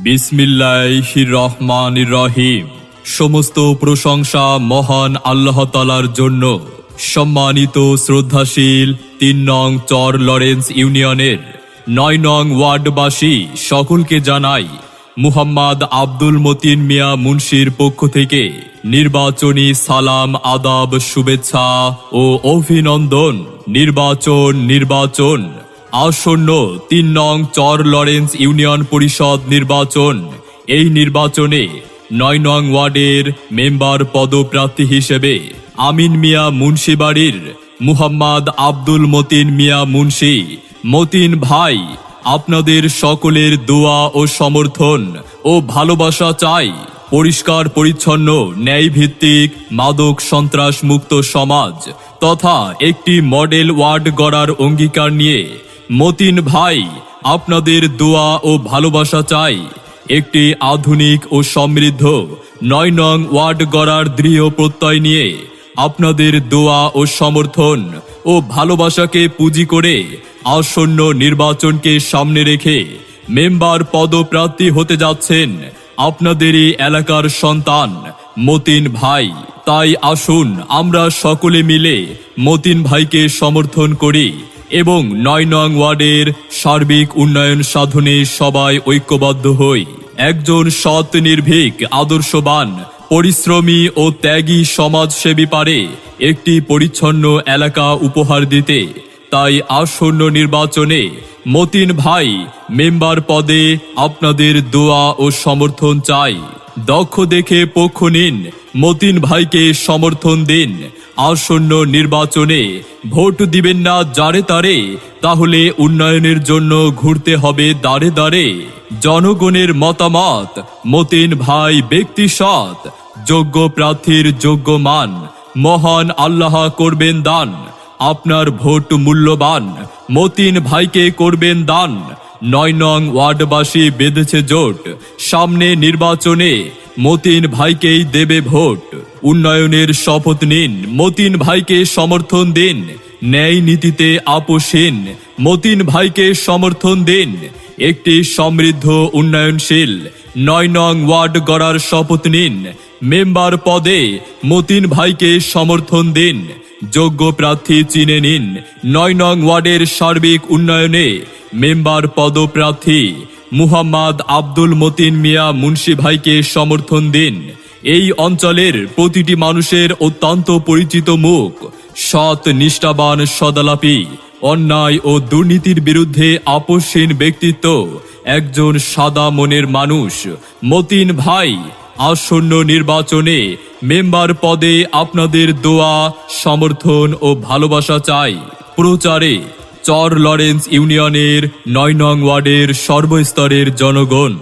বিসমিল্লাহির রহমানির রহিম। সমস্ত প্রশংসা মহান আল্লাহ তাআলার জন্য। সম্মানিত শ্রদ্ধাশীল ৩ নং চর লরেন্স ইউনিয়নের ৯ নং ওয়ার্ডবাসী সকলকে জানাই মুহাম্মদ আব্দুল মতিন মিয়া মুন্সির পক্ষ থেকে নির্বাচনী সালাম, আদাব, শুভেচ্ছা ও অভিনন্দন। নির্বাচন আসন্ন ৩ নং চর লরেন্স ইউনিয়ন পরিষদ নির্বাচন। এই নির্বাচনে ৯ নং ওয়ার্ডের মেম্বার পদপ্রার্থী হিসেবে আমিন মিয়া মুন্সি বাড়ির মুহাম্মদ আব্দুল মতিন মিয়া মুন্সি, মতিন ভাই, আপনাদের সকলের দোয়া ও সমর্থন ও ভালোবাসা চাই। পরিষ্কার পরিচ্ছন্ন, ন্যায়ভিত্তিক, মাদক সন্ত্রাস মুক্ত সমাজ তথা একটি মডেল ওয়ার্ড গড়ার অঙ্গীকার নিয়ে মতিন ভাই আপনাদের দোয়া ও ভালোবাসা চাই। একটি আধুনিক ও সমৃদ্ধ ৯ নং ওয়ার্ড গড়ার দৃঢ় প্রত্যয় নিয়ে আপনাদের দোয়া ও সমর্থন ও ভালোবাসাকে পুঁজি করে আসন্ন নির্বাচনকে সামনে রেখে মেম্বার পদপ্রার্থী হতে যাচ্ছেন আপনাদেরই এলাকার সন্তান মতিন ভাই। তাই আসুন আমরা সকলে মিলে মতিন ভাইকে সমর্থন করি এবং ৯ নং ওয়ার্ডের সার্বিক উন্নয়ন সাধনে সবাই ঐক্যবদ্ধ হই। একজন সৎ, নির্ভীক, আদর্শবান, পরিশ্রমী ও ত্যাগী সমাজসেবী পারে একটি পরিচ্ছন্ন এলাকা উপহার দিতে। তাই আসন্ন নির্বাচনে মতিন ভাই মেম্বার পদে আপনাদের দোয়া ও সমর্থন চাই। দক্ষ দেখে পক্ষ নিন, মতিন ভাইকে সমর্থন দিন। আসন্ন নির্বাচনে ভোট দিবেন না যারে তারে, তাহলে উন্নয়নের জন্য ঘুরতে হবে দাঁড়ে দাঁড়ে। জনগণের মতামত, মতিন ভাই ব্যক্তি সৎ, যোগ্য প্রার্থীর যোগ্য মান, মহান আল্লাহ করবেন দান। আপনার ভোট মূল্যবান, মতিন ভাইকে করবেন দান। ৯ নং ওয়ার্ডবাসী বেঁধেছে জোট, সামনে নির্বাচনে মতিন ভাইকেই দেবে ভোট। উন্নয়নের শপথ নিন, মতিন ভাইকে সমর্থন দিন। ন্যায় নীতিতে আপোষহীন, মতিন ভাইকে সমর্থন দিন। একটি সমৃদ্ধ, উন্নয়নশীল ৯ নং ওয়ার্ড গড়ার শপথ নিন। মেম্বার পদে মতিন ভাইকে সমর্থন দিন। যোগ্য প্রার্থী চিনে নিন। ৯ নং ওয়ার্ডের সার্বিক উন্নয়নে মেম্বার পদপ্রার্থী মুহাম্মদ আব্দুল মতিন মিয়া মুন্সি ভাইকে সমর্থন দিন। এই অঞ্চলের প্রতিটি মানুষের অত্যন্ত পরিচিত মুখ, সৎ, নিষ্ঠাবান, সদালাপী, অন্যায় ও দুর্নীতির বিরুদ্ধে আপোষহীন ব্যক্তিত্ব, একজন সাদা মনের মানুষ মতিন ভাই। আসন্ন নির্বাচনে মেম্বার পদে আপনাদের দোয়া, সমর্থন ও ভালোবাসা চাই। প্রচারে চর লরেন্স ইউনিয়নের ৯ নং ওয়ার্ডের সর্বস্তরের জনগণ।